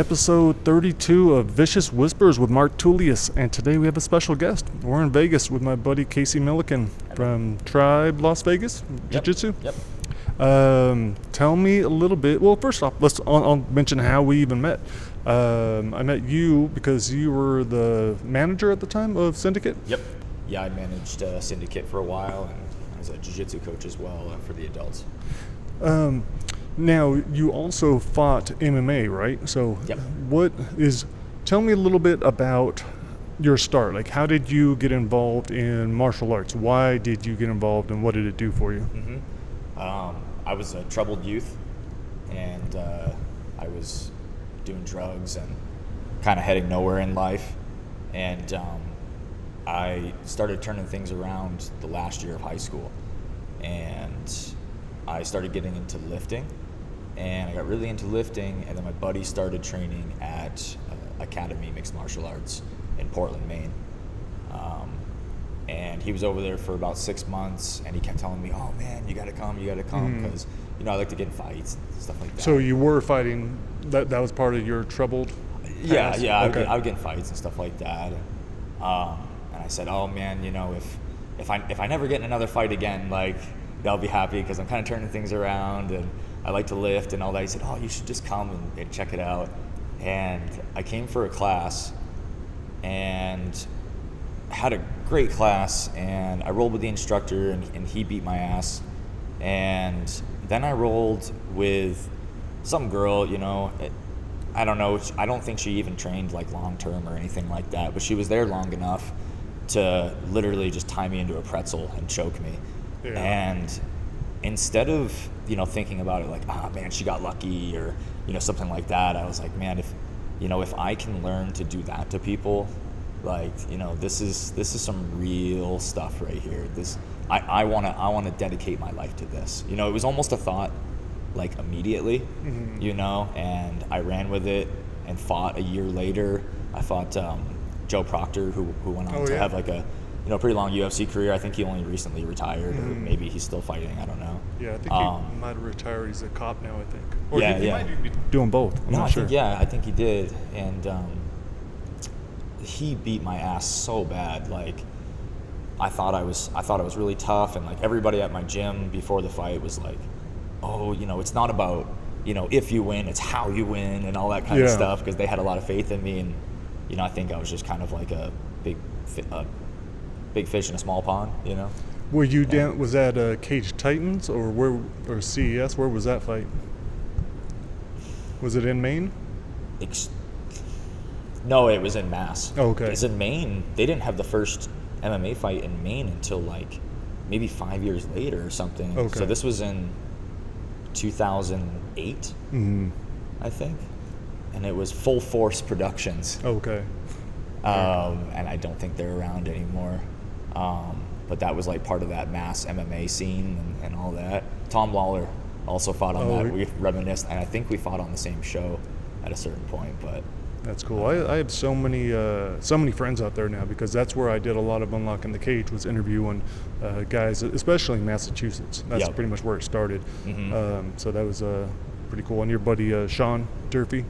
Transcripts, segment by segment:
episode 32 of Vicious Whispers with Mark Tullius, and today we have a special guest. We're in Vegas with my buddy Casey Milliken from Tribe Las Vegas Jiu-Jitsu. Yep. Tell me a little bit. Well, first off, I'll mention how we even met. I met you because you were the manager at the time of Syndicate. Yep. Yeah, I managed Syndicate for a while, and I was a jiu-jitsu coach as well for the adults. Now, you also fought MMA, right? So Yep. Tell me a little bit about your start. Like, how did you get involved in martial arts? Why did you get involved, and what did it do for you? I was a troubled youth, and I was doing drugs and kind of heading nowhere in life. And I started turning things around the last year of high school. And I started getting into lifting. And I got really into lifting, and then my buddy started training at Academy Mixed Martial Arts in Portland, Maine. And he was over there for about 6 months, and he kept telling me, "Oh man, you gotta come, because I like to get in fights and stuff like that." So you were fighting. That was part of your troubled past? Yeah. Okay. I would get in fights and stuff like that. And I said, "Oh man, if I never get in another fight again, like, I'll be happy because I'm kind of turning things around and I like to lift and all that." He said, "Oh, you should just come and check it out." And I came for a class and had a great class, and I rolled with the instructor, and he beat my ass. And then I rolled with some girl, I don't know, I don't think she even trained like long term or anything like that, but she was there long enough to literally just tie me into a pretzel and choke me. Yeah. And instead of, thinking about it like, man, she got lucky or, something like that, I was like, man, if I can learn to do that to people, like, this is some real stuff right here. I want to dedicate my life to this. It was almost a thought like immediately, and I ran with it and fought a year later. I fought Joe Proctor, who went on to have like a pretty long UFC career. I think he only recently retired, or maybe he's still fighting. I don't know. Yeah, I think he might have retired. He's a cop now, I think. Or yeah, he might be doing both. I'm not sure. I think he did. And he beat my ass so bad. Like, I thought I was really tough, and like everybody at my gym before the fight was like, "Oh, it's not about if you win, it's how you win," and all that kind of stuff, because they had a lot of faith in me. And I think I was just kind of like a big fish in a small pond, Were you down? Was that Cage Titans or CES? Where was that fight? Was it in Maine? No, it was in Mass. Oh, okay. It's in Maine. They didn't have the first MMA fight in Maine until like maybe 5 years later or something. Okay. So this was in 2008, I think, and it was Full Force Productions. Okay. And I don't think they're around anymore. But that was like part of that Mass MMA scene and all that. Tom Lawler also fought on that. We reminisced, and I think we fought on the same show at a certain point. But that's cool. I have so many friends out there now, because that's where I did a lot of Unlocking the Cage, was interviewing guys, especially in Massachusetts. That's pretty much where it started. So that was pretty cool. And your buddy Sean Durfee.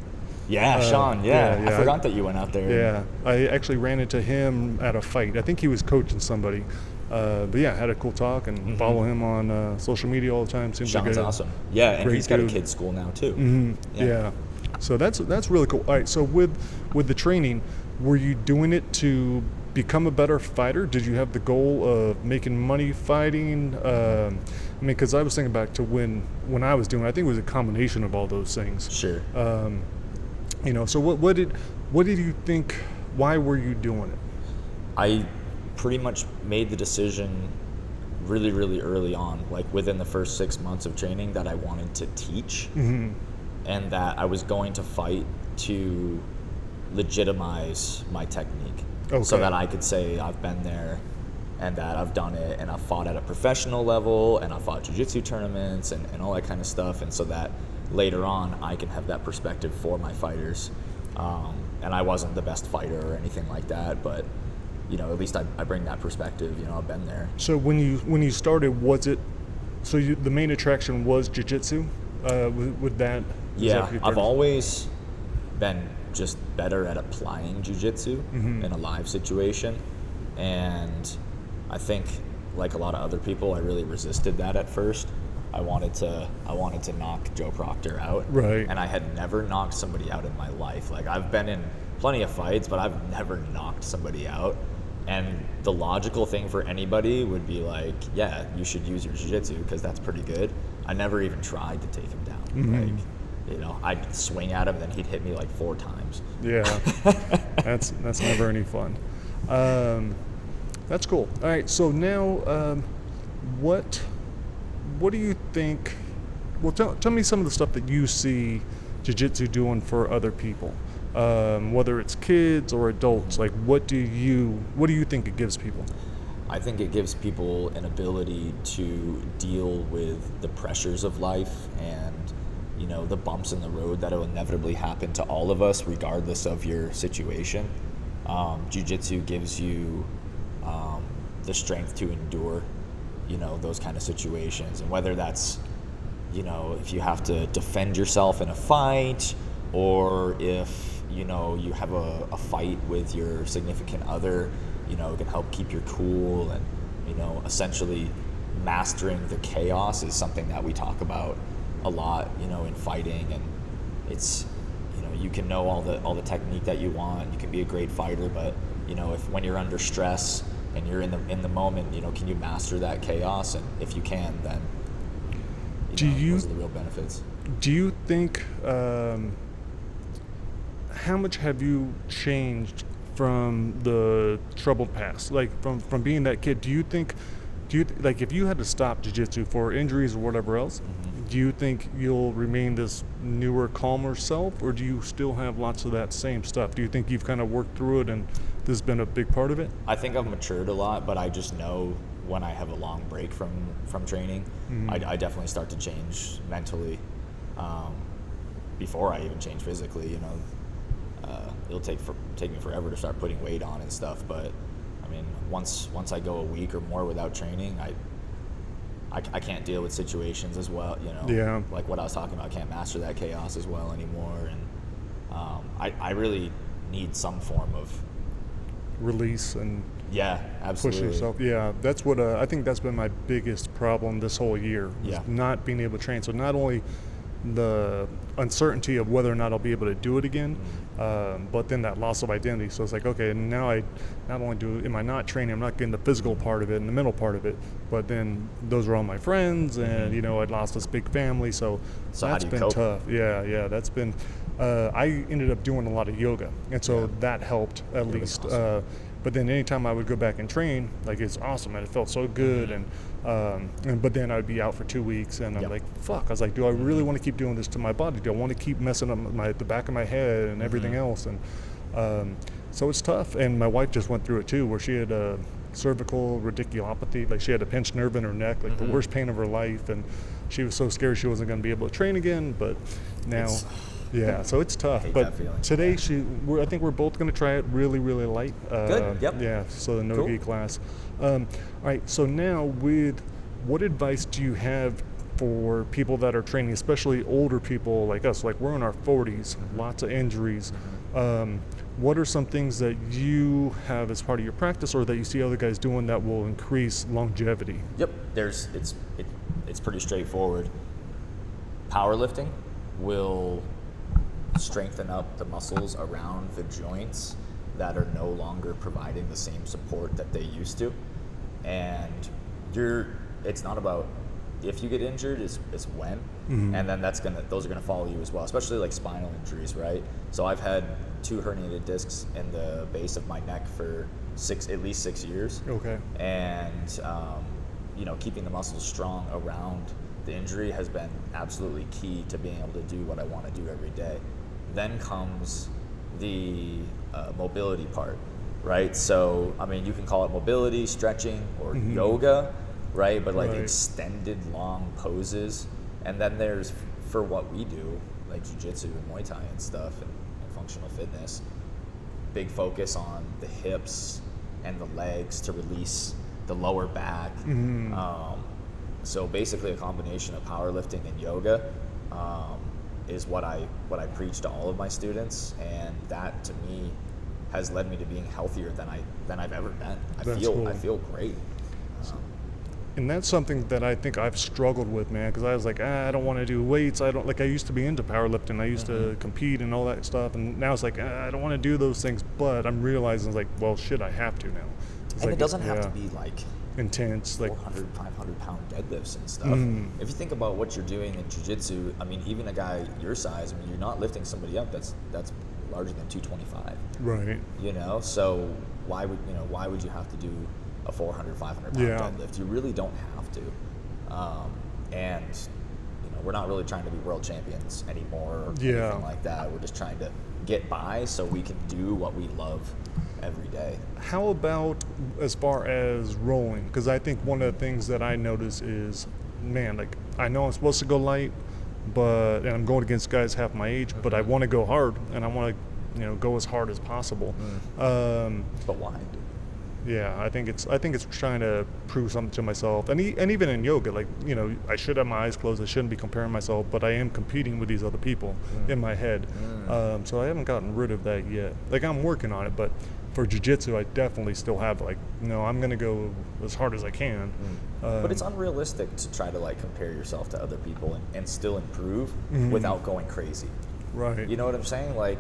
Yeah, Sean. Yeah. I forgot that you went out there. Yeah, I actually ran into him at a fight. I think he was coaching somebody. But yeah, had a cool talk, and follow him on social media all the time. Seems Sean's like awesome. Yeah, and he's got a kid's school now too. Yeah. So that's really cool. All right, so with the training, were you doing it to become a better fighter? Did you have the goal of making money fighting? Because I was thinking back to when I was doing it, I think it was a combination of all those things. Sure. So what did you think? Why were you doing it? I pretty much made the decision really, really early on, like within the first 6 months of training, that I wanted to teach. And that I was going to fight to legitimize my technique. Okay. So that I could say I've been there and that I've done it, and I've fought at a professional level, and I've fought jiu-jitsu tournaments and all that kind of stuff, and so that later on I can have that perspective for my fighters. And I wasn't the best fighter or anything like that, but at least I bring that perspective. I've been there. So when you started, was it the main attraction was jiu-jitsu? With that? Yeah, I've always been just better at applying jiu-jitsu in a live situation. And I think, like a lot of other people, I really resisted that at first. I wanted to knock Joe Proctor out. Right. And I had never knocked somebody out in my life. Like, I've been in plenty of fights, but I've never knocked somebody out. And the logical thing for anybody would be like, yeah, you should use your jiu-jitsu because that's pretty good. I never even tried to take him down. Like, you know, I'd swing at him, then he'd hit me like 4 times. Yeah, that's never any fun. That's cool. All right, so now, what do you think? Well, tell me some of the stuff that you see jiu-jitsu doing for other people, whether it's kids or adults. Like, what do you think it gives people? I think it gives people an ability to deal with the pressures of life and, you know, the bumps in the road that will inevitably happen to all of us, regardless of your situation. Jiu-jitsu gives you the strength to endure, you know, those kind of situations. And whether that's, you know, if you have to defend yourself in a fight, or if, you know, you have a fight with your significant other, you know, it can help keep your cool. And, you know, essentially mastering the chaos is something that we talk about a lot, you know, in fighting. And it's, you know, you can know all the technique that you want, you can be a great fighter, but, you know, if when you're under stress and you're in the moment, you know, can you master that chaos? And if you can, then those are the real benefits. Do you think, how much have you changed from the troubled past? Like, from being that kid, do you think, like, if you had to stop jiu-jitsu for injuries or whatever else, do you think you'll remain this newer, calmer self, or do you still have lots of that same stuff? Do you think you've kind of worked through it and this has been a big part of it? I think I've matured a lot, but I just know when I have a long break from training, I definitely start to change mentally before I even change physically. You know, it'll take me forever to start putting weight on and stuff, but I mean, once I go a week or more without training, I can't deal with situations as well, you know. Yeah. Like what I was talking about, I can't master that chaos as well anymore, and I really need some form of release and absolutely push yourself. Yeah, that's what I think that's been my biggest problem this whole year. Is not being able to train. So not only the uncertainty of whether or not I'll be able to do it again, but then that loss of identity. So it's like, okay, now I not only am I not training, I'm not getting the physical part of it and the mental part of it, but then those are all my friends, and you know, I lost this big family. So that's been tough. Yeah, that's been. I ended up doing a lot of yoga, and so that helped at least. Awesome. But then anytime I would go back and train, like, it's awesome, and it felt so good, but then I'd be out for 2 weeks, and I'm like, fuck. I was like, do I really want to keep doing this to my body? Do I want to keep messing up the back of my head and everything else? And so it's tough. And my wife just went through it too, where she had a cervical radiculopathy, like she had a pinched nerve in her neck, like the worst pain of her life, and she was so scared she wasn't going to be able to train again. But now. So it's tough. But today, I think we're both going to try it really, really light. Good. Yep. Yeah. So the no-gi class. All right. So now, what advice do you have for people that are training, especially older people like us? Like, we're in our 40s, lots of injuries. What are some things that you have as part of your practice, or that you see other guys doing, that will increase longevity? Yep. It's pretty straightforward. Powerlifting will strengthen up the muscles around the joints that are no longer providing the same support that they used to. And it's not about if you get injured, it's when. And then those are gonna follow you as well, especially like spinal injuries, right? So I've had 2 herniated discs in the base of my neck for at least 6 years. Okay. And you know, keeping the muscles strong around the injury has been absolutely key to being able to do what I want to do every day. Then comes the mobility part, right? So, I mean, you can call it mobility, stretching, or yoga, right? But like extended long poses. And then there's, for what we do, like jiu-jitsu and Muay Thai and stuff, and functional fitness, big focus on the hips and the legs to release the lower back. So basically a combination of powerlifting and yoga. is what I preach to all of my students, and that to me has led me to being healthier than I've ever been. I feel great. And that's something that I think I've struggled with, man, because I was like, I don't want to do weights. I used to be into powerlifting. I used to compete and all that stuff. And now it's like, I don't want to do those things. But I'm realizing, like, well, shit, I have to now. And it doesn't have to be like intense, 400, 500 pound deadlifts and stuff. If you think about what you're doing in jiu-jitsu, I mean, even a guy your size, I mean, you're not lifting somebody up that's larger than 225. Right. You know, so why would you have to do a 400, 500 pound deadlift? You really don't have to. And we're not really trying to be world champions anymore or anything like that. We're just trying to get by so we can do what we love every day. How about as far as rolling? Because I think one of the things that I notice is, man, like, I know I'm supposed to go light, and I'm going against guys half my age, but I want to go hard, and I want to, go as hard as possible. But why? Yeah, I think it's trying to prove something to myself, and even in yoga, like, I should have my eyes closed. I shouldn't be comparing myself, but I am competing with these other people in my head. So I haven't gotten rid of that yet. Like, I'm working on it, but for jiu-jitsu, I definitely still have, like, I'm gonna go as hard as I can. But it's unrealistic to try to, like, compare yourself to other people and still improve without going crazy. Right. You know what I'm saying? Like,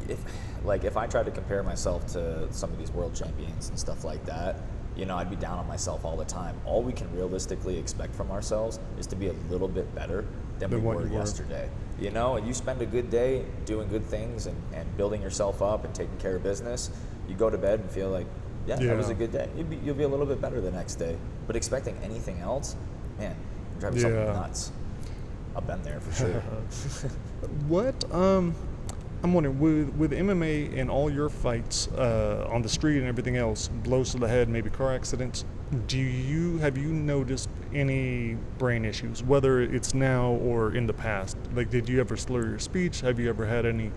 if I tried to compare myself to some of these world champions and stuff like that, I'd be down on myself all the time. All we can realistically expect from ourselves is to be a little bit better than we were yesterday. And you spend a good day doing good things and building yourself up and taking care of business. You go to bed and feel like, that was a good day. You'll be a little bit better the next day. But expecting anything else, man, you're driving something nuts. I've been there for sure. What, I'm wondering, with MMA and all your fights on the street and everything else, blows to the head, maybe car accidents, have you noticed any brain issues, whether it's now or in the past? Like, did you ever slur your speech? Have you ever had any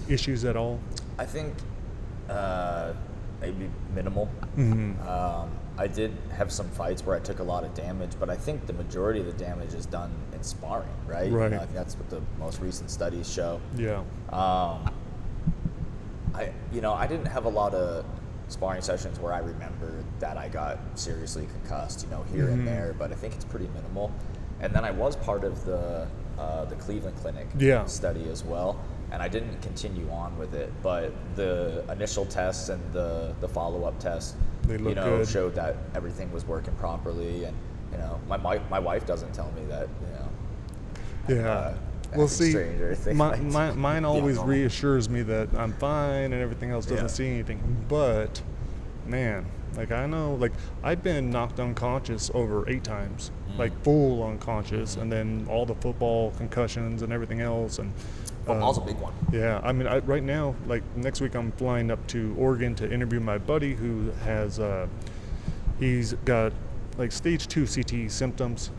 issues at all? I think maybe minimal. I did have some fights where I took a lot of damage, but I think the majority of the damage is done in sparring, right? Right. I think that's what the most recent studies show. Yeah. I didn't have a lot of sparring sessions where I remember that I got seriously concussed, here and there, but I think it's pretty minimal. And then I was part of the Cleveland Clinic study as well, and I didn't continue on with it, but the initial tests and the follow-up tests, good. showed that everything was working properly, and my wife doesn't tell me that, well, see, like mine always reassures me that I'm fine and everything else doesn't see anything. But, man, like, I know, like, I've been knocked unconscious over 8 times, like full unconscious, and then all the football concussions and everything else. And football's a big one. Yeah, I mean, right now, like, next week I'm flying up to Oregon to interview my buddy who has, he's got like stage 2 CTE symptoms,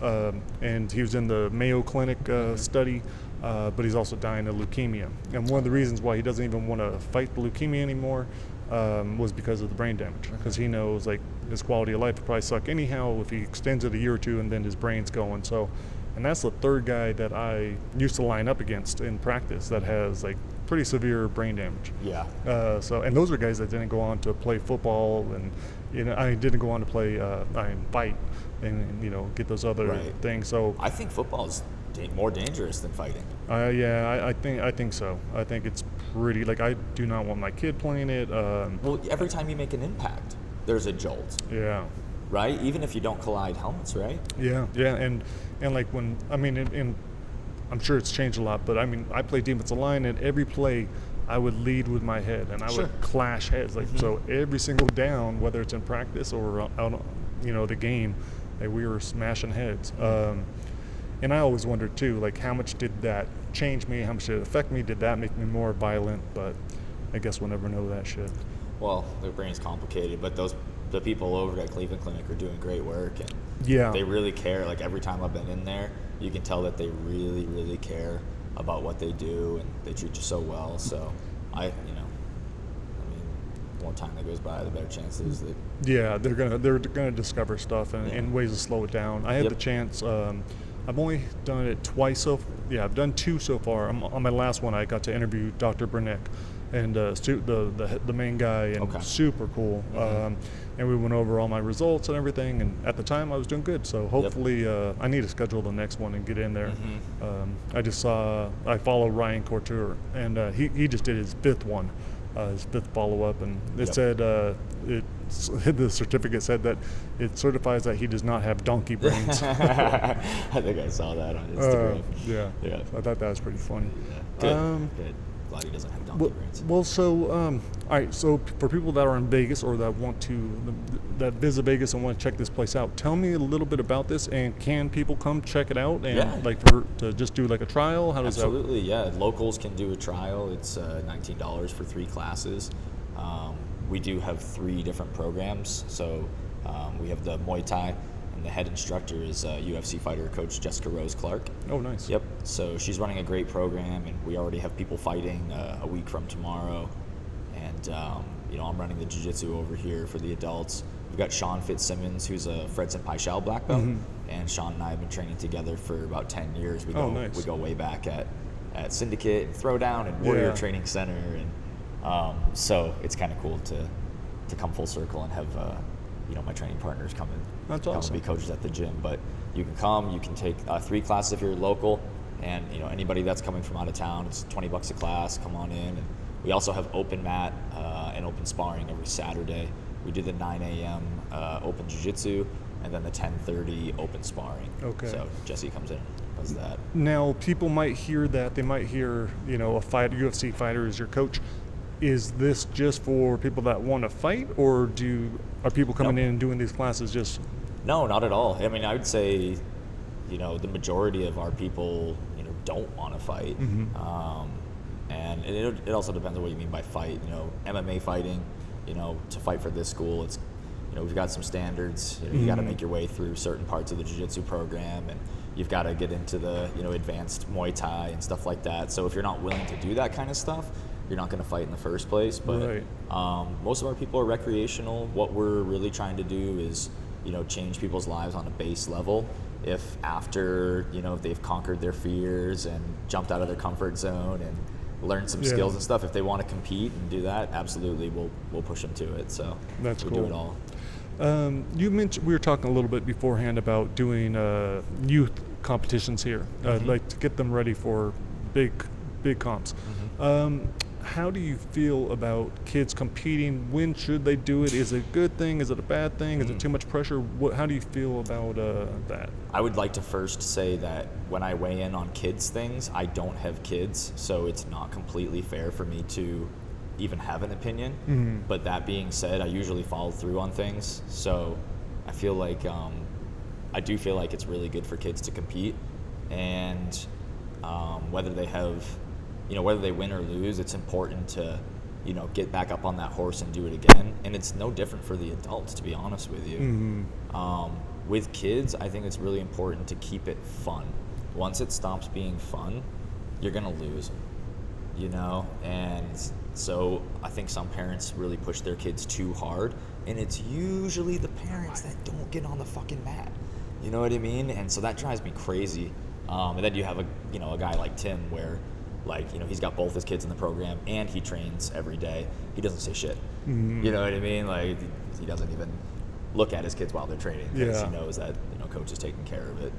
and he was in the Mayo Clinic study, but he's also dying of leukemia. And one of the reasons why he doesn't even want to fight the leukemia anymore was because of the brain damage, because he knows, like, his quality of life would probably suck anyhow if he extends it a year or two and then his brain's going. So, and that's the third guy that I used to line up against in practice that has, like, pretty severe brain damage. Yeah. And those are guys that didn't go on to play football, and I didn't go on to play fight and get those other things. So I think football's more dangerous than fighting. I think so. I think it's pretty, like, I do not want my kid playing it. Well, every time you make an impact, there's a jolt. Yeah. Right? Even if you don't collide helmets, right? Yeah, and like when, I mean, and I'm sure it's changed a lot, but I mean, I played defensive line, and every play I would lead with my head, and I would clash heads. Like, so every single down, whether it's in practice or out, the game, like, we were smashing heads. And I always wondered too, like, how much did that change me? How much did it affect me? Did that make me more violent? But I guess we'll never know that shit. Well, their brain's complicated, but the people over at Cleveland Clinic are doing great work, and they really care. Like, every time I've been in there, you can tell that they really, really care about what they do, and they treat you so well. So more time that goes by, the better chances that they're gonna discover stuff and ways to slow it down. I had the chance. I've only done it twice I've done 2 so far. On my last one, I got to interview Dr. Bernick, and the main guy, and Okay. super cool. And we went over all my results and everything, and at the time I was doing good. So hopefully, I need to schedule the next one and get in there. I follow Ryan Couture, and he just did his 5th one, his 5th follow-up, and it said the certificate said that it certifies that he does not have donkey brains. I think I saw that on Instagram. Yeah. I thought that was pretty funny. Yeah. Good. Glad he doesn't have donkey brains. Well, so all right. So for people that are in Vegas or that that visit Vegas and want to check this place out, tell me a little bit about this. And can people come check it out and to just do like a trial? How does Absolutely, yeah. Locals can do a trial. It's $19 for 3 classes. We do have 3 different programs. So we have the Muay Thai, and the head instructor is UFC fighter coach Jessica Rose Clark. Oh, nice. Yep. So she's running a great program, and we already have people fighting a week from tomorrow. And I'm running the jiu-jitsu over here for the adults. We've got Sean Fitzsimmons, who's a Fred Senpai Shao black belt, and Sean and I have been training together for about 10 years. We go way back at Syndicate and Throwdown and Warrior Training Center, and so it's kind of cool to come full circle and have my training partners come and be coaches at the gym. But you can come, you can take 3 classes if you're local, and anybody that's coming from out of town, it's $20 a class. Come on in. And we also have open mat and open sparring every Saturday. We do the 9 a.m. Open jiu-jitsu, and then the 10:30 open sparring. Okay. So Jesse comes in, does that. Now, people might hear that. They might hear, a UFC fighter is your coach. Is this just for people that want to fight, or are people coming in and doing these classes just? No, not at all. I mean, I would say, the majority of our people, don't want to fight. And it also depends on what you mean by fight. MMA fighting, to fight for this school, it's, we've got some standards. You got to make your way through certain parts of the jiu-jitsu program, and you've got to get into the, advanced Muay Thai and stuff like that. So if you're not willing to do that kind of stuff, you're not going to fight in the first place. But most of our people are recreational. What we're really trying to do is, change people's lives on a base level. If after, they've conquered their fears and jumped out of their comfort zone and learned some skills and stuff, if they want to compete and do that, absolutely, we'll push them to it. So that's we cool. do it all. You mentioned, we were talking a little bit beforehand about doing youth competitions here, like to get them ready for big comps. How do you feel about kids competing? When should they do it? Is it a good thing? Is it a bad thing? Is it too much pressure? How do you feel about that? I would like to first say that when I weigh in on kids things, I don't have kids, so it's not completely fair for me to even have an opinion. But that being said, I usually follow through on things, so I feel like I do feel like it's really good for kids to compete, and whether they have, whether they win or lose, it's important to, get back up on that horse and do it again. And it's no different for the adults, to be honest with you. With kids, I think it's really important to keep it fun. Once it stops being fun, you're gonna lose them, and so I think some parents really push their kids too hard, and it's usually the parents that don't get on the fucking mat. You know what I mean? And so that drives me crazy. And then you have a guy like Tim where, he's got both his kids in the program and he trains every day. He doesn't say shit. You know what I mean? He doesn't even look at his kids while they're training because he knows that, coach is taking care of it.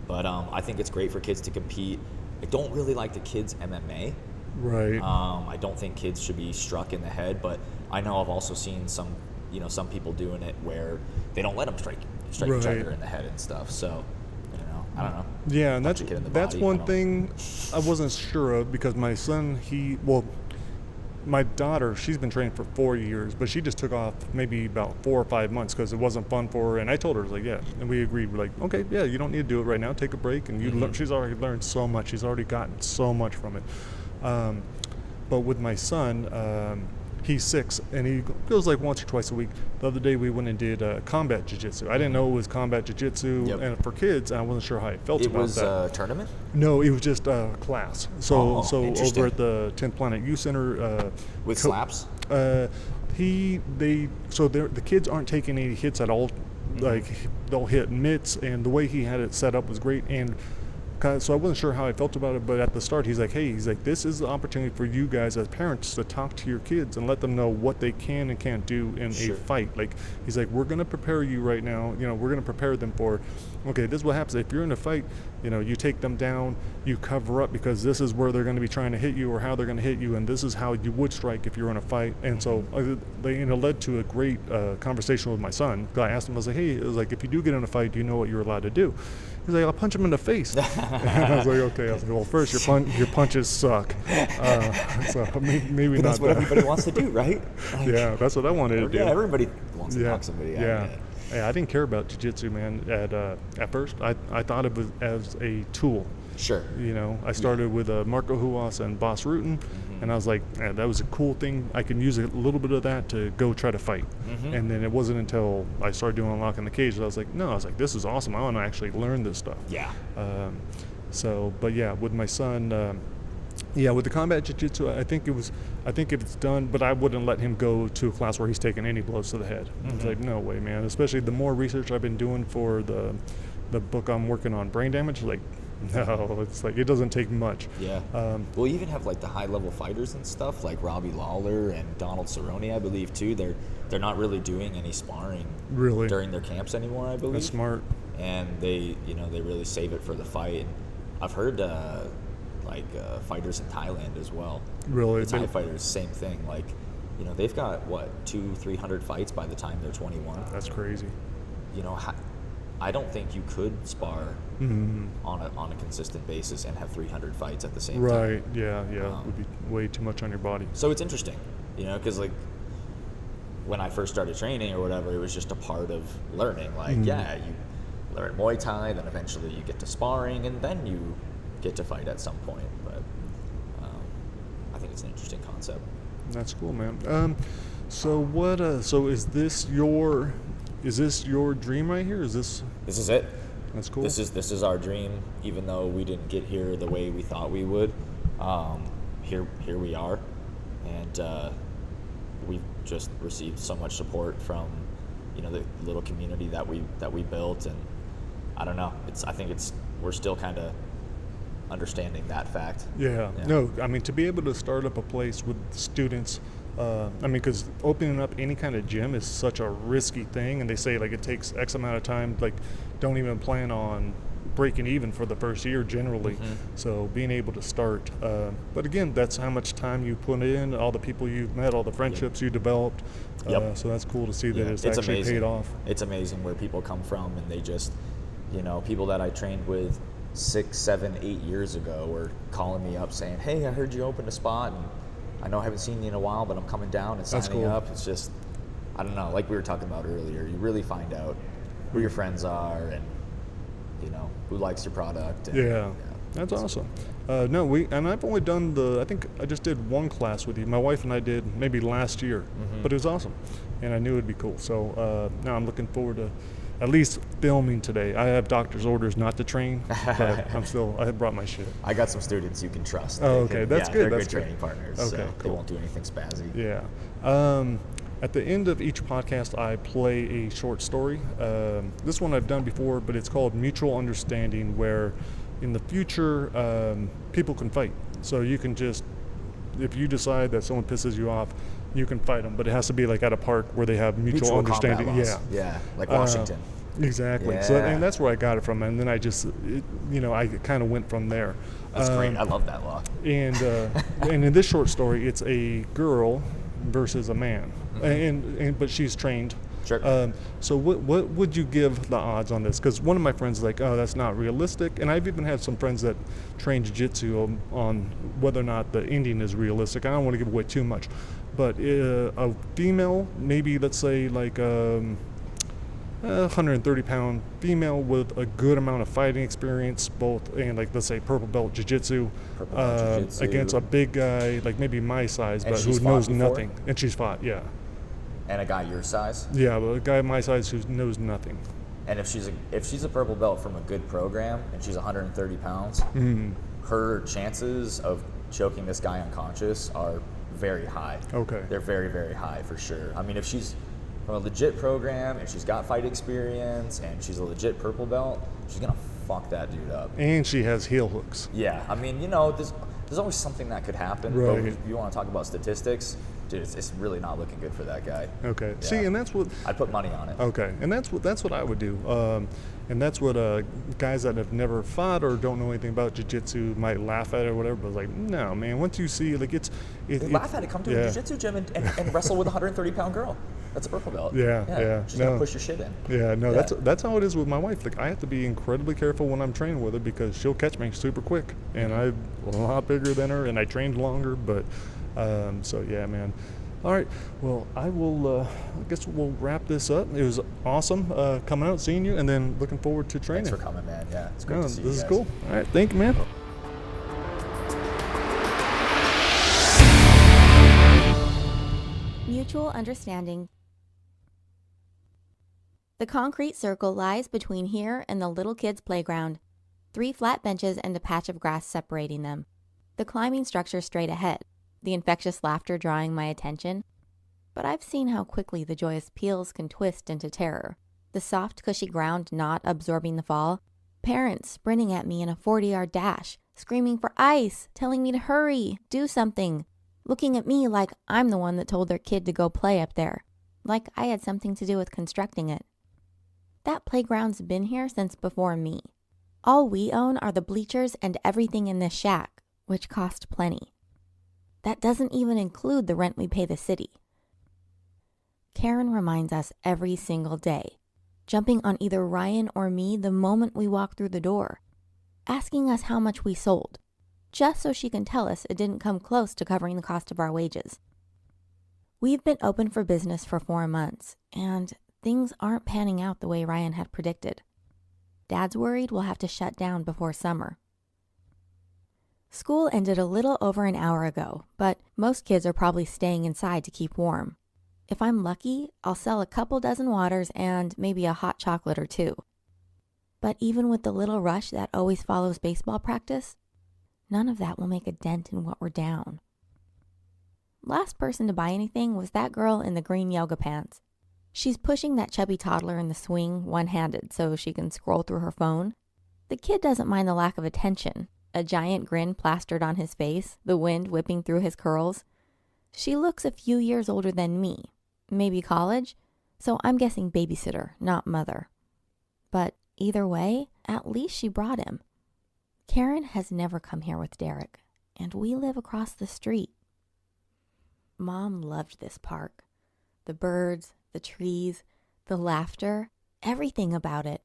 But I think it's great for kids to compete. I don't really like the kids MMA. Right. I don't think kids should be struck in the head, but I know I've also seen some people doing it where they don't let them strike each other in the head and stuff. So, I don't know. Yeah, and that's one thing I wasn't sure of, because my son, my daughter, she's been training for 4 years, but she just took off maybe about 4 or 5 months because it wasn't fun for her. And I told her, and we agreed, we're like, okay, yeah, you don't need to do it right now. Take a break, and she's already learned so much. She's already gotten so much from it. But with my son, he's 6, and he goes once or twice a week. The other day we went and did combat jiu-jitsu. I didn't know it was combat jiu-jitsu and for kids, and I wasn't sure how I felt about that. It was a tournament? No, it was just a class. So over at the 10th Planet Youth Center. With slaps? The kids aren't taking any hits at all. They'll hit mitts, and the way he had it set up was great. And So I wasn't sure how I felt about it, but at the start, he's like, hey, this is the opportunity for you guys as parents to talk to your kids and let them know what they can and can't do in a fight. Like, he's like, we're going to prepare you right now. You know, we're going to prepare them for, okay, this is what happens. If you're in a fight, you know, you take them down, you cover up because this is where they're going to be trying to hit you or how they're going to hit you, and this is how you would strike if you're in a fight. And so they, you know, led to a great conversation with my son. I asked him, I was like, hey, it was like, if you do get in a fight, do you know what you're allowed to do? He's like, I'll punch him in the face. And I was like, okay. I was like, well, first, your punches suck. So maybe but not. That's what everybody wants to do, right? Like, yeah, that's what I wanted to do. Yeah, everybody wants to knock somebody out. Yeah, I didn't care about jiu-jitsu, man. At first, I thought it was as a tool. Sure. You know, I started with Marco Huas and Boss Rutan, and I was like, that was a cool thing. I can use a little bit of that to go try to fight. And then it wasn't until I started doing Unlock in the Cage that I was like, this is awesome. I want to actually learn this stuff. Yeah. But yeah, with my son, with the combat jiu-jitsu, I think if it's done, but I wouldn't let him go to a class where he's taking any blows to the head. It's like, no way, man. Especially the more research I've been doing for the book I'm working on, brain damage, like, no, it's like, it doesn't take much. Yeah. We'll even have like the high-level fighters and stuff, like Robbie Lawler and Donald Cerrone, I believe, too. They're not really doing any sparring during their camps anymore, I believe. That's smart. And they really save it for the fight. And I've heard fighters in Thailand as well. Really? The Thai fighters, same thing. Like, you know, they've got, 200-300 fights by the time they're 21. That's crazy. You know, I don't think you could spar on a consistent basis and have 300 fights at the same time. Right, yeah. It would be way too much on your body. So it's interesting, you know, because, like, when I first started training or whatever, it was just a part of learning. Like, you learn Muay Thai, then eventually you get to sparring, and then you get to fight at some point. But I think it's an interesting concept. That's cool, man. So what? So is this your dream right here? This is it. That's cool. This is our dream, even though we didn't get here the way we thought we would. Here we are, and we've just received so much support from, you know, the little community that we built, and I don't know. We're still kind of understanding that fact. Yeah. No, I mean, to be able to start up a place with students. Because opening up any kind of gym is such a risky thing, and they say like it takes X amount of time. Like, don't even plan on breaking even for the first year generally. So being able to start, but again, that's how much time you put in, all the people you've met, all the friendships you developed. So that's cool to see that it's actually amazing. Paid off. It's amazing where people come from, and they just, you know, people that I trained with 6, 7, 8 years ago were calling me up saying, "Hey, I heard you opened a spot, and I know I haven't seen you in a while, but I'm coming down and signing up." It's just, I don't know, like we were talking about earlier, you really find out who your friends are and, you know, who likes your product. And, that's awesome. I've only done I think I just did one class with you. My wife and I did maybe last year, but it was awesome, and I knew it'd be cool. So now I'm looking forward to at least filming today. I have doctor's orders not to train, but I have brought my shit. I got some students you can trust. Oh, okay, that's good. They're that's good training partners, okay, so cool. They won't do anything spazzy. Yeah. At the end of each podcast, I play a short story. This one I've done before, but it's called Mutual Understanding, where in the future, people can fight. So you can just, if you decide that someone pisses you off, you can fight them, but it has to be like at a park where they have mutual understanding. Like Washington. Exactly. Yeah. So, and that's where I got it from, and then I just, I kind of went from there. That's great. I love that law. And and in this short story, it's a girl versus a man, but she's trained. Sure. So what would you give the odds on this? Because one of my friends is like, oh, that's not realistic. And I've even had some friends that train jiu-jitsu on whether or not the ending is realistic. I don't want to give away too much. But a female, maybe let's say like 130-pound female with a good amount of fighting experience, both, and like let's say purple belt jiu-jitsu, against a big guy, like maybe my size, but who knows nothing. And she's fought, yeah. And a guy your size? Yeah, but a guy my size who knows nothing. And if she's a purple belt from a good program and she's 130 pounds, her chances of choking this guy unconscious are very high. Okay. They're very, very high for sure. I mean, if she's from a legit program and she's got fight experience and she's a legit purple belt, she's gonna fuck that dude up. And she has heel hooks. Yeah, I mean, there's always something that could happen. Right. But if you want to talk about statistics, dude, it's really not looking good for that guy. Okay. Yeah. See, and that's what I'd put money on it. Okay, and that's what I would do, and that's what guys that have never fought or don't know anything about jiu-jitsu might laugh at it or whatever. But like, no, man. Once you see, like, They laugh at it. Come to a jiu-jitsu gym and wrestle with a 130-pound girl. That's a purple belt. Yeah. She's gonna push your shit in. Yeah, no, that's how it is with my wife. Like, I have to be incredibly careful when I'm training with her because she'll catch me super quick, and I'm a lot bigger than her, and I trained longer. But so yeah, man. All right, well, I will. I guess we'll wrap this up. It was awesome coming out, seeing you, and then looking forward to training. Thanks for coming, man. Yeah, it's great to see you This is guys. cool. All right, thank you, man. Mutual understanding. The concrete circle lies between here and the little kids' playground. 3 flat benches and a patch of grass separating them. The climbing structure straight ahead, the infectious laughter drawing my attention. But I've seen how quickly the joyous peals can twist into terror. The soft, cushy ground not absorbing the fall. Parents sprinting at me in a 40-yard dash, screaming for ice, telling me to hurry, do something. Looking at me like I'm the one that told their kid to go play up there. Like I had something to do with constructing it. That playground's been here since before me. All we own are the bleachers and everything in this shack, which cost plenty. That doesn't even include the rent we pay the city. Karen reminds us every single day, jumping on either Ryan or me the moment we walk through the door, asking us how much we sold, just so she can tell us it didn't come close to covering the cost of our wages. We've been open for business for 4 months, and things aren't panning out the way Ryan had predicted. Dad's worried we'll have to shut down before summer. School ended a little over an hour ago, but most kids are probably staying inside to keep warm. If I'm lucky, I'll sell a couple dozen waters and maybe a hot chocolate or 2. But even with the little rush that always follows baseball practice, none of that will make a dent in what we're down. Last person to buy anything was that girl in the green yoga pants. She's pushing that chubby toddler in the swing one-handed so she can scroll through her phone. The kid doesn't mind the lack of attention, a giant grin plastered on his face, the wind whipping through his curls. She looks a few years older than me, maybe college, so I'm guessing babysitter, not mother. But either way, at least she brought him. Karen has never come here with Derek, and we live across the street. Mom loved this park. The birds, the trees, the laughter, everything about it.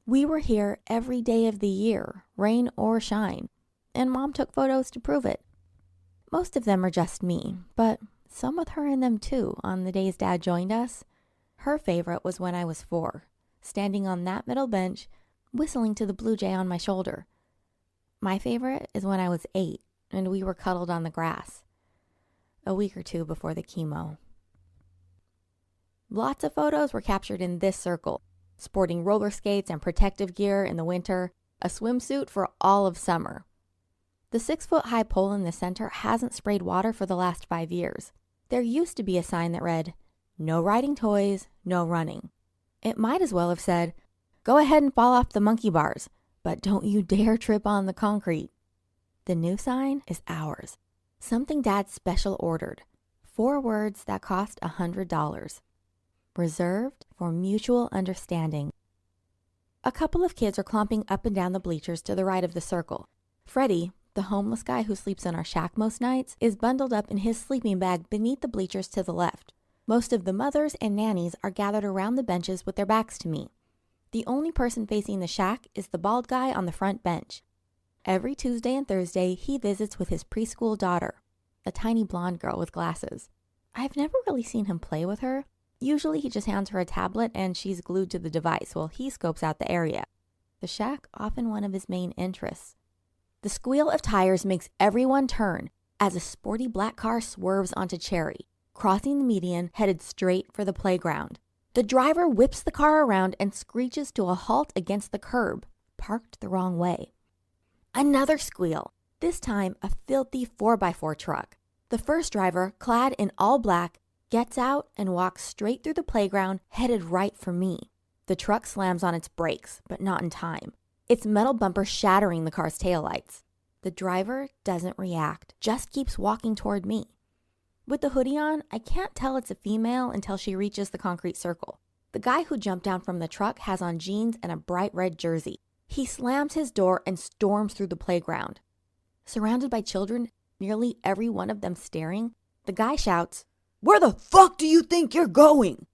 We were here every day of the year, rain or shine, and Mom took photos to prove it. Most of them are just me, but some with her in them too on the days Dad joined us. Her favorite was when I was 4, standing on that middle bench, whistling to the blue jay on my shoulder. My favorite is when I was 8 and we were cuddled on the grass, a week or 2 before the chemo. Lots of photos were captured in this circle, sporting roller skates and protective gear in the winter, a swimsuit for all of summer. The 6-foot-high pole in the center hasn't sprayed water for the last 5 years. There used to be a sign that read, "No riding toys, no running." It might as well have said, "Go ahead and fall off the monkey bars, but don't you dare trip on the concrete." The new sign is ours. Something Dad special ordered. 4 words that cost $100. Reserved for mutual understanding. A couple of kids are clomping up and down the bleachers to the right of the circle. Freddie, the homeless guy who sleeps in our shack most nights, is bundled up in his sleeping bag beneath the bleachers to the left. Most of the mothers and nannies are gathered around the benches with their backs to me. The only person facing the shack is the bald guy on the front bench. Every Tuesday and Thursday, he visits with his preschool daughter, a tiny blonde girl with glasses. I've never really seen him play with her. Usually he just hands her a tablet and she's glued to the device while he scopes out the area. The shack often one of his main interests. The squeal of tires makes everyone turn as a sporty black car swerves onto Cherry, crossing the median headed straight for the playground. The driver whips the car around and screeches to a halt against the curb, parked the wrong way. Another squeal, this time a filthy 4x4 truck. The first driver, clad in all black, gets out and walks straight through the playground, headed right for me. The truck slams on its brakes, but not in time. its metal bumper shattering the car's taillights. The driver doesn't react, just keeps walking toward me. With the hoodie on, I can't tell it's a female until she reaches the concrete circle. The guy who jumped down from the truck has on jeans and a bright red jersey. He slams his door and storms through the playground. Surrounded by children, nearly every one of them staring, the guy shouts, "Where the fuck do you think you're going?"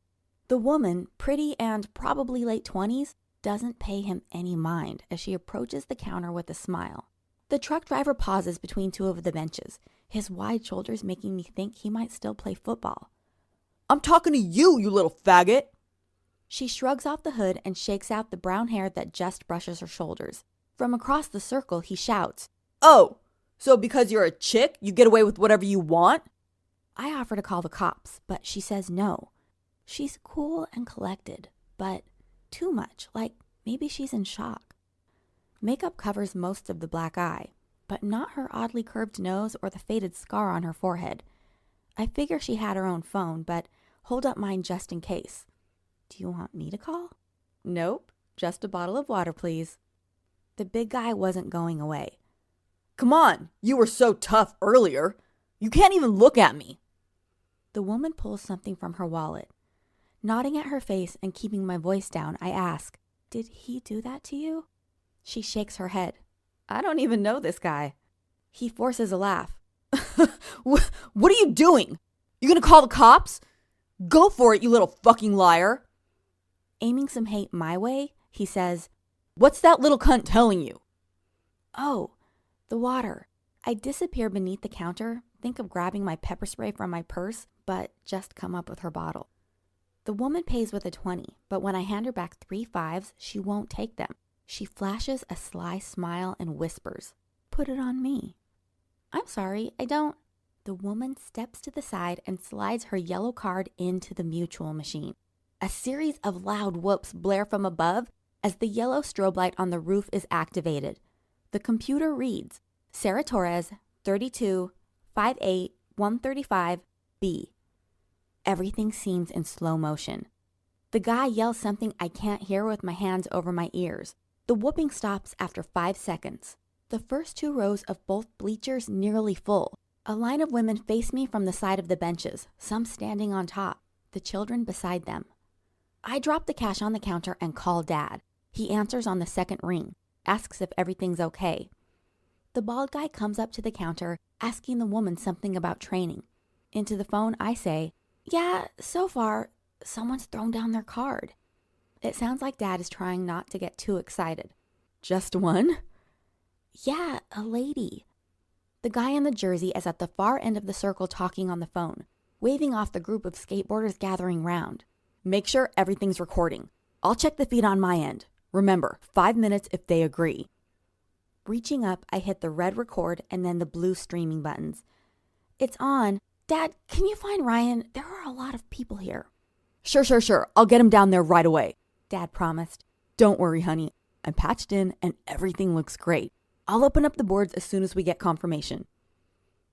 The woman, pretty and probably late 20s, doesn't pay him any mind as she approaches the counter with a smile. The truck driver pauses between two of the benches, his wide shoulders making me think he might still play football. "I'm talking to you, you little faggot!" She shrugs off the hood and shakes out the brown hair that just brushes her shoulders. From across the circle, he shouts, "Oh, so because you're a chick, you get away with whatever you want?" I offer to call the cops, but she says no. She's cool and collected, but too much, like maybe she's in shock. Makeup covers most of the black eye, but not her oddly curved nose or the faded scar on her forehead. I figure she had her own phone, but hold up mine just in case. Do you want me to call? Nope, just a bottle of water, please. The big guy wasn't going away. "Come on, you were so tough earlier. You can't even look at me." The woman pulls something from her wallet. Nodding at her face and keeping my voice down, I ask, "Did he do that to you?" She shakes her head. "I don't even know this guy." He forces a laugh. What are you doing? You gonna call the cops? Go for it, you little fucking liar." Aiming some hate my way, he says, "What's that little cunt telling you?" Oh, the water. I disappear beneath the counter, think of grabbing my pepper spray from my purse, but just come up with her bottle. The woman pays with a 20, but when I hand her back 3 5s, she won't take them. She flashes a sly smile and whispers, "Put it on me." "I'm sorry, I don't." The woman steps to the side and slides her yellow card into the mutual machine. A series of loud whoops blare from above as the yellow strobe light on the roof is activated. The computer reads, Sarah Torres, 32, 5'8", 135, B. Everything seems in slow motion. The guy yells something I can't hear with my hands over my ears. The whooping stops after 5 seconds. The first 2 rows of both bleachers nearly full. A line of women face me from the side of the benches, some standing on top, the children beside them. I drop the cash on the counter and call Dad. He answers on the second ring, asks if everything's okay. The bald guy comes up to the counter, asking the woman something about training. Into the phone, I say, "Yeah, so far, someone's thrown down their card." It sounds like Dad is trying not to get too excited. "Just one?" "Yeah, a lady." The guy in the jersey is at the far end of the circle talking on the phone, waving off the group of skateboarders gathering round. "Make sure everything's recording. I'll check the feed on my end. Remember, 5 minutes if they agree." Reaching up, I hit the red record and then the blue streaming buttons. "It's on. Dad, can you find Ryan? There are a lot of people here." Sure. I'll get him down there right away," Dad promised. "Don't worry, honey. I'm patched in and everything looks great. I'll open up the boards as soon as we get confirmation."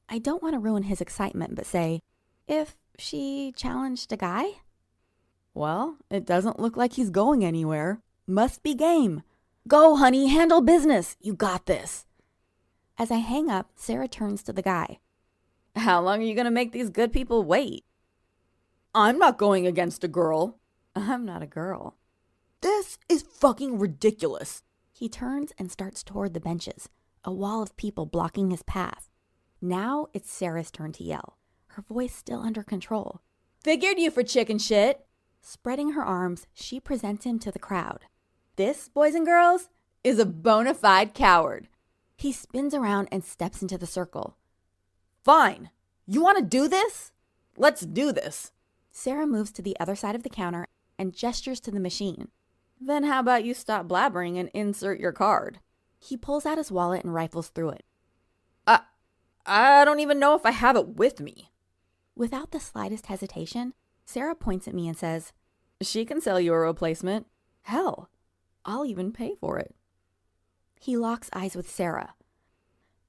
I don't want to ruin his excitement, but say, "If she challenged a guy?" "Well, it doesn't look like he's going anywhere. Must be game. Go, honey, handle business. You got this." As I hang up, Sarah turns to the guy. "How long are you going to make these good people wait?" "I'm not going against a girl." "I'm not a girl." "This is fucking ridiculous." He turns and starts toward the benches, a wall of people blocking his path. Now it's Sarah's turn to yell, her voice still under control. "Figured you for chicken shit." Spreading her arms, she presents him to the crowd. "This, boys and girls, is a bona fide coward." He spins around and steps into the circle. "Fine. You want to do this? Let's do this." Sarah moves to the other side of the counter and gestures to the machine. "Then how about you stop blabbering and insert your card?" He pulls out his wallet and rifles through it. I don't even know if I have it with me." Without the slightest hesitation, Sarah points at me and says, "She can sell you a replacement. Hell, I'll even pay for it." He locks eyes with Sarah.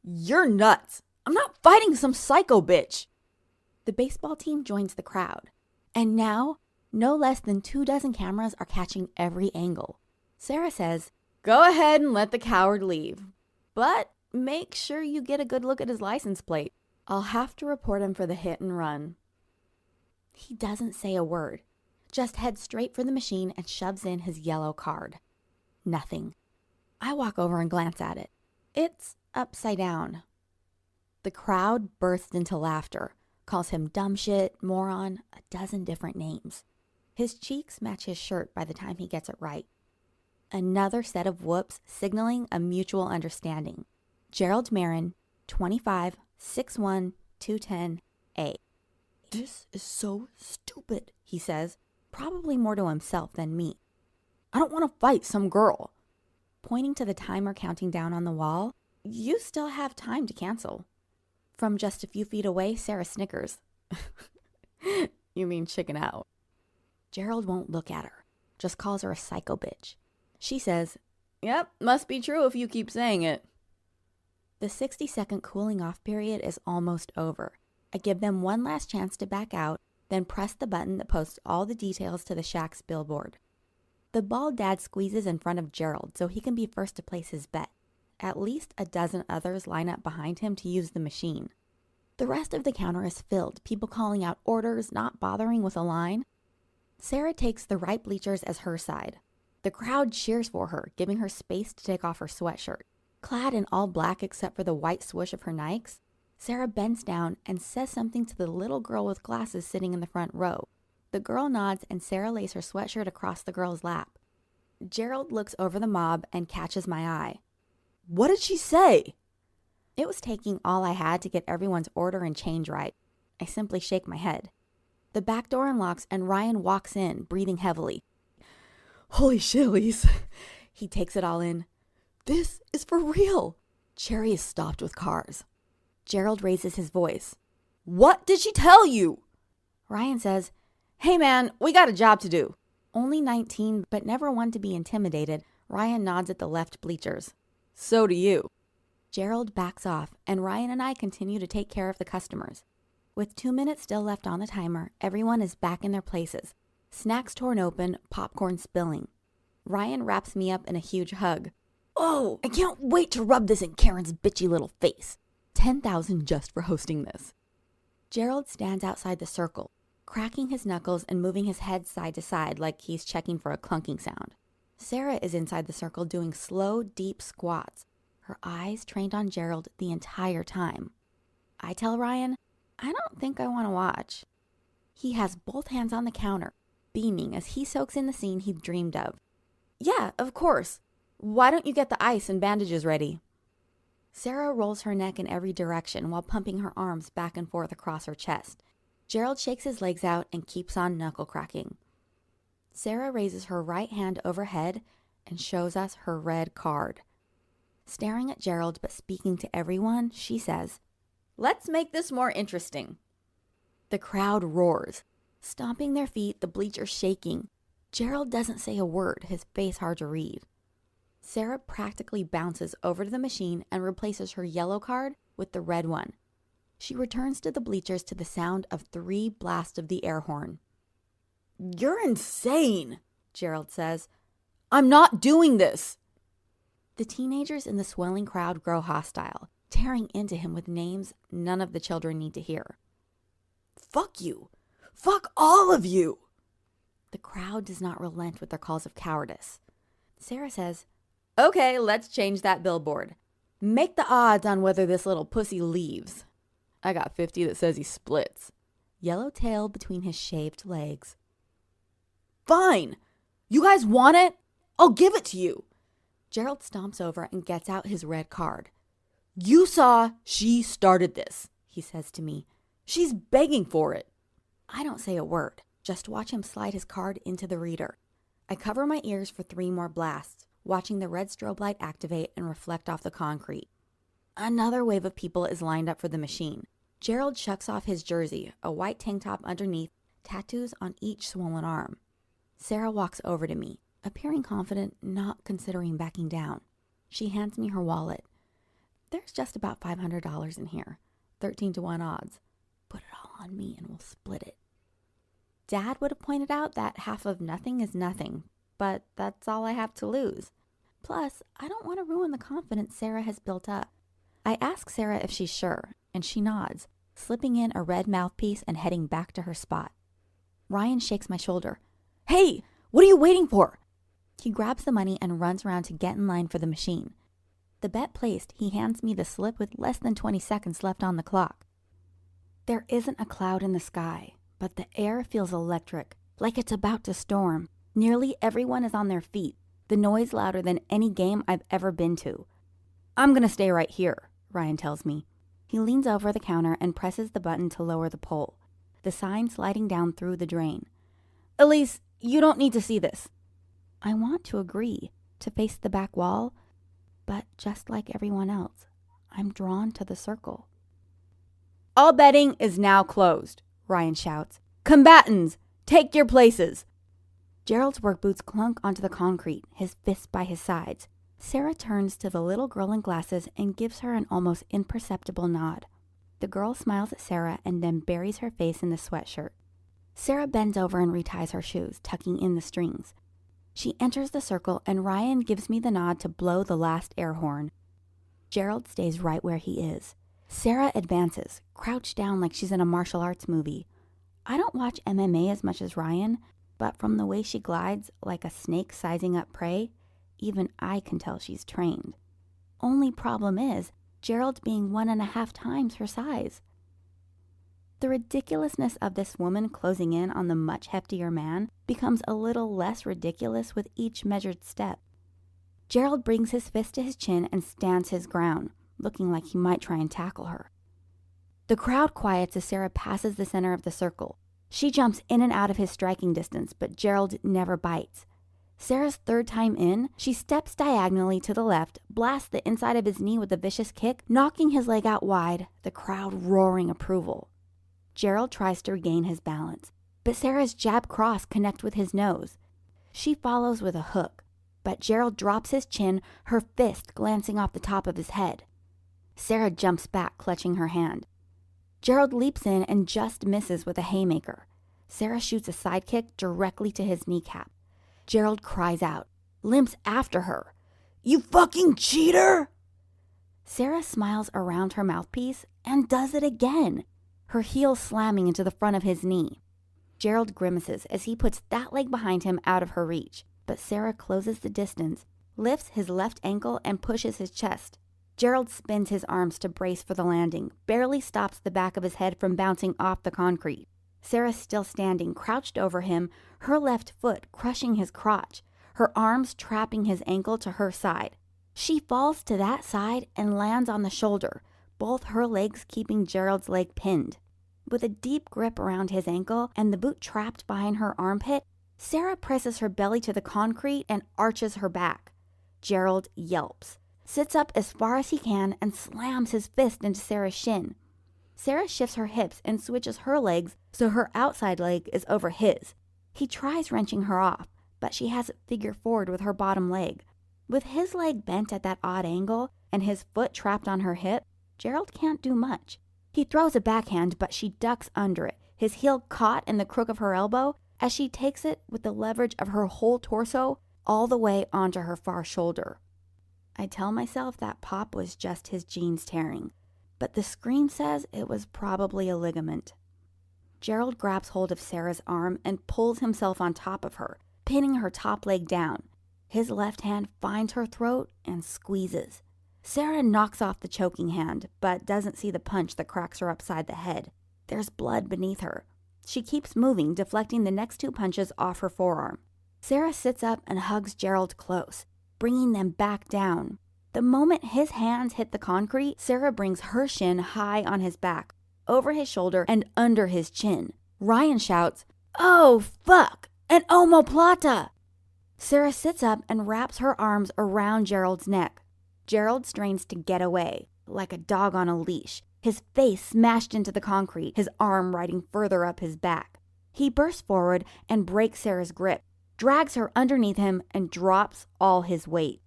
"You're nuts. I'm not fighting some psycho bitch." The baseball team joins the crowd. And now, no less than 24 cameras are catching every angle. Sarah says, Go ahead and let the coward leave. But make sure you get a good look at his license plate. I'll have to report him for the hit and run. He doesn't say a word, just heads straight for the machine and shoves in his yellow card. Nothing. I walk over and glance at it. It's upside down. The crowd bursts into laughter, calls him dumb shit, moron, a dozen different names. His cheeks match his shirt by the time he gets it right. Another set of whoops signaling a mutual understanding. Gerald Marin, 25, 6'1", 210A. This is so stupid, he says, probably more to himself than me. I don't want to fight some girl. Pointing to the timer counting down on the wall, you still have time to cancel. From just a few feet away, Sarah snickers. You mean chicken out. Gerald won't look at her, just calls her a psycho bitch. She says, yep, must be true if you keep saying it. The 60-second cooling off period is almost over. I give them one last chance to back out, then press the button that posts all the details to the Shack's billboard. The bald dad squeezes in front of Gerald so he can be first to place his bet. At least a dozen others line up behind him to use the machine. The rest of the counter is filled, people calling out orders, not bothering with a line. Sarah takes the right bleachers as her side. The crowd cheers for her, giving her space to take off her sweatshirt. Clad in all black except for the white swoosh of her Nikes, Sarah bends down and says something to the little girl with glasses sitting in the front row. The girl nods and Sarah lays her sweatshirt across the girl's lap. Gerald looks over the mob and catches my eye. What did she say? It was taking all I had to get everyone's order and change right. I simply shake my head. The back door unlocks and Ryan walks in, breathing heavily. Holy shillies. He takes it all in. This is for real. Cherry is stopped with cars. Gerald raises his voice. What did she tell you? Ryan says, hey man, we got a job to do. Only 19, but never one to be intimidated, Ryan nods at the left bleachers. So do you. Gerald backs off, and Ryan and I continue to take care of the customers. With 2 minutes still left on the timer, everyone is back in their places. Snacks torn open, popcorn spilling. Ryan wraps me up in a huge hug. Oh, I can't wait to rub this in Karen's bitchy little face. 10,000 just for hosting this. Gerald stands outside the circle, cracking his knuckles and moving his head side to side like he's checking for a clunking sound. Sarah is inside the circle doing slow, deep squats, her eyes trained on Gerald the entire time. I tell Ryan, I don't think I want to watch. He has both hands on the counter, beaming as he soaks in the scene he'd dreamed of. Yeah, of course. Why don't you get the ice and bandages ready? Sarah rolls her neck in every direction while pumping her arms back and forth across her chest. Gerald shakes his legs out and keeps on knuckle cracking. Sarah raises her right hand overhead and shows us her red card. Staring at Gerald but speaking to everyone, she says, let's make this more interesting. The crowd roars, stomping their feet, the bleachers shaking. Gerald doesn't say a word, his face hard to read. Sarah practically bounces over to the machine and replaces her yellow card with the red one. She returns to the bleachers to the sound of 3 blasts of the air horn. You're insane, Gerald says. I'm not doing this. The teenagers in the swelling crowd grow hostile, tearing into him with names none of the children need to hear. Fuck you. Fuck all of you. The crowd does not relent with their calls of cowardice. Sarah says, okay, let's change that billboard. Make the odds on whether this little pussy leaves. I got 50 that says he splits. Yellow tail between his shaved legs. Fine. You guys want it? I'll give it to you. Gerald stomps over and gets out his red card. You saw she started this, he says to me. She's begging for it. I don't say a word, just watch him slide his card into the reader. I cover my ears for 3 more blasts, watching the red strobe light activate and reflect off the concrete. Another wave of people is lined up for the machine. Gerald shucks off his jersey, a white tank top underneath, tattoos on each swollen arm. Sarah walks over to me, appearing confident, not considering backing down. She hands me her wallet. There's just about $500 in here, 13-to-1 odds. Put it all on me and we'll split it. Dad would have pointed out that half of nothing is nothing, but that's all I have to lose. Plus, I don't want to ruin the confidence Sarah has built up. I ask Sarah if she's sure, and she nods, slipping in a red mouthpiece and heading back to her spot. Ryan shakes my shoulder. Hey, what are you waiting for? He grabs the money and runs around to get in line for the machine. The bet placed, he hands me the slip with less than 20 seconds left on the clock. There isn't a cloud in the sky, but the air feels electric, like it's about to storm. Nearly everyone is on their feet, the noise louder than any game I've ever been to. I'm gonna stay right here, Ryan tells me. He leans over the counter and presses the button to lower the pole, the sign sliding down through the drain. Elise, you don't need to see this. I want to agree, to face the back wall, but just like everyone else, I'm drawn to the circle. All betting is now closed, Ryan shouts. Combatants, take your places. Gerald's work boots clunk onto the concrete, his fists by his sides. Sarah turns to the little girl in glasses and gives her an almost imperceptible nod. The girl smiles at Sarah and then buries her face in the sweatshirt. Sarah bends over and reties her shoes, tucking in the strings. She enters the circle and Ryan gives me the nod to blow the last air horn. Gerald stays right where he is. Sarah advances, crouched down like she's in a martial arts movie. I don't watch MMA as much as Ryan, but from the way she glides like a snake sizing up prey, even I can tell she's trained. Only problem is, Gerald's being 1.5 times her size. The ridiculousness of this woman closing in on the much heftier man becomes a little less ridiculous with each measured step. Gerald brings his fist to his chin and stands his ground, looking like he might try and tackle her. The crowd quiets as Sarah passes the center of the circle. She jumps in and out of his striking distance, but Gerald never bites. Sarah's third time in, she steps diagonally to the left, blasts the inside of his knee with a vicious kick, knocking his leg out wide, the crowd roaring approval. Gerald tries to regain his balance, but Sarah's jab cross connects with his nose. She follows with a hook, but Gerald drops his chin, her fist glancing off the top of his head. Sarah jumps back, clutching her hand. Gerald leaps in and just misses with a haymaker. Sarah shoots a side kick directly to his kneecap. Gerald cries out, limps after her. You fucking cheater! Sarah smiles around her mouthpiece and does it again, her heel slamming into the front of his knee. Gerald grimaces as he puts that leg behind him out of her reach, but Sarah closes the distance, lifts his left ankle and pushes his chest. Gerald spins his arms to brace for the landing, barely stops the back of his head from bouncing off the concrete. Sarah's still standing, crouched over him, her left foot crushing his crotch, her arms trapping his ankle to her side. She falls to that side and lands on the shoulder, both her legs keeping Gerald's leg pinned. With a deep grip around his ankle and the boot trapped behind her armpit, Sarah presses her belly to the concrete and arches her back. Gerald yelps, sits up as far as he can and slams his fist into Sarah's shin. Sarah shifts her hips and switches her legs so her outside leg is over his. He tries wrenching her off, but she has it figure forward with her bottom leg. With his leg bent at that odd angle and his foot trapped on her hip, Gerald can't do much. He throws a backhand, but she ducks under it, his heel caught in the crook of her elbow as she takes it with the leverage of her whole torso all the way onto her far shoulder. I tell myself that pop was just his jeans tearing, but the screen says it was probably a ligament. Gerald grabs hold of Sarah's arm and pulls himself on top of her, pinning her top leg down. His left hand finds her throat and squeezes. Sarah knocks off the choking hand, but doesn't see the punch that cracks her upside the head. There's blood beneath her. She keeps moving, deflecting the next 2 punches off her forearm. Sarah sits up and hugs Gerald close, bringing them back down. The moment his hands hit the concrete, Sarah brings her shin high on his back, over his shoulder and under his chin. Ryan shouts, "Oh, fuck! An omoplata!" Sarah sits up and wraps her arms around Gerald's neck. Gerald strains to get away, like a dog on a leash, his face smashed into the concrete, his arm riding further up his back. He bursts forward and breaks Sarah's grip, drags her underneath him, and drops all his weight.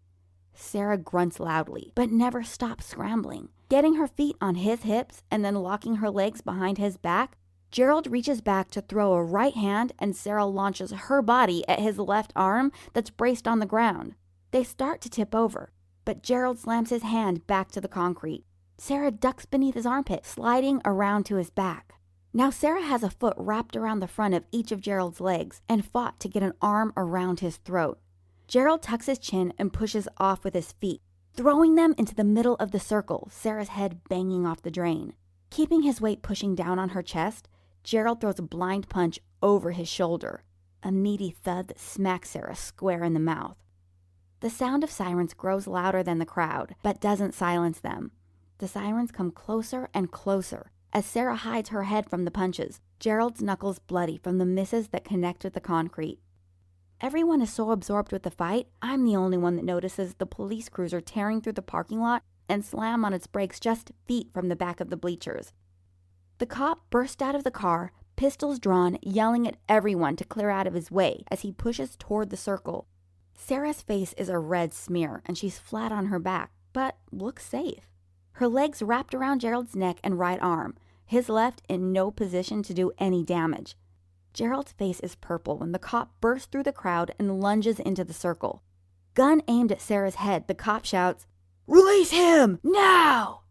Sarah grunts loudly, but never stops scrambling. Getting her feet on his hips and then locking her legs behind his back, Gerald reaches back to throw a right hand and Sarah launches her body at his left arm that's braced on the ground. They start to tip over, but Gerald slams his hand back to the concrete. Sarah ducks beneath his armpit, sliding around to his back. Now Sarah has a foot wrapped around the front of each of Gerald's legs and fought to get an arm around his throat. Gerald tucks his chin and pushes off with his feet, throwing them into the middle of the circle, Sarah's head banging off the drain. Keeping his weight pushing down on her chest, Gerald throws a blind punch over his shoulder, a meaty thud that smacks Sarah square in the mouth. The sound of sirens grows louder than the crowd, but doesn't silence them. The sirens come closer and closer as Sarah hides her head from the punches, Gerald's knuckles bloody from the misses that connect with the concrete. Everyone is so absorbed with the fight, I'm the only one that notices the police cruiser tearing through the parking lot and slam on its brakes just feet from the back of the bleachers. The cop burst out of the car, pistols drawn, yelling at everyone to clear out of his way as he pushes toward the circle. Sarah's face is a red smear and she's flat on her back, but looks safe. Her legs wrapped around Gerald's neck and right arm, his left in no position to do any damage. Gerald's face is purple when the cop bursts through the crowd and lunges into the circle. Gun aimed at Sarah's head, the cop shouts, "Release him, now!"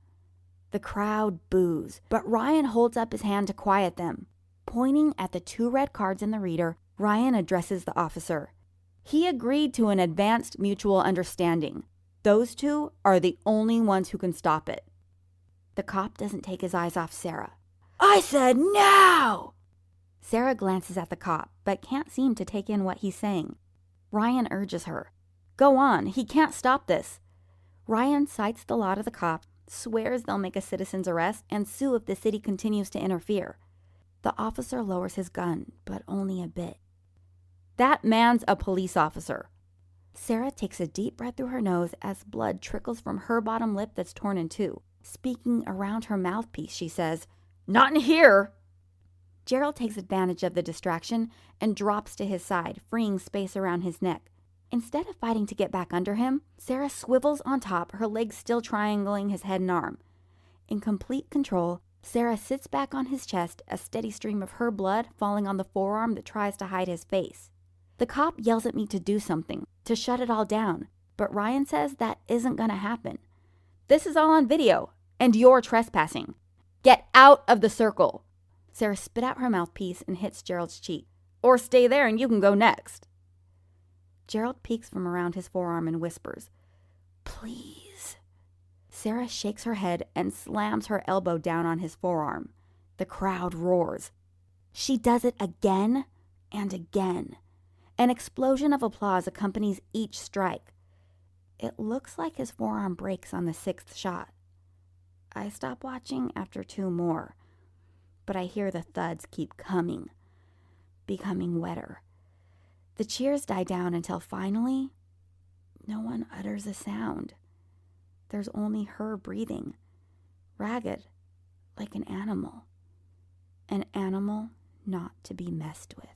The crowd boos, but Ryan holds up his hand to quiet them. Pointing at the 2 red cards in the reader, Ryan addresses the officer. He agreed to an advanced mutual understanding. Those 2 are the only ones who can stop it. The cop doesn't take his eyes off Sarah. "I said now!" Sarah glances at the cop, but can't seem to take in what he's saying. Ryan urges her. "Go on, he can't stop this." Ryan cites the lot of the cop, swears they'll make a citizen's arrest and sue if the city continues to interfere. The officer lowers his gun, but only a bit. "That man's a police officer." Sarah takes a deep breath through her nose as blood trickles from her bottom lip that's torn in 2. Speaking around her mouthpiece, she says, "Not in here!" Gerald takes advantage of the distraction and drops to his side, freeing space around his neck. Instead of fighting to get back under him, Sarah swivels on top, her legs still triangling his head and arm. In complete control, Sarah sits back on his chest, a steady stream of her blood falling on the forearm that tries to hide his face. The cop yells at me to do something, to shut it all down, but Ryan says that isn't gonna happen. "This is all on video, and you're trespassing. Get out of the circle." Sarah spit out her mouthpiece and hits Gerald's cheek. "Or stay there and you can go next." Gerald peeks from around his forearm and whispers, "Please." Sarah shakes her head and slams her elbow down on his forearm. The crowd roars. She does it again and again. An explosion of applause accompanies each strike. It looks like his forearm breaks on the 6th shot. I stop watching after 2 more, but I hear the thuds keep coming, becoming wetter. The cheers die down until finally, no one utters a sound. There's only her breathing, ragged, like an animal not to be messed with.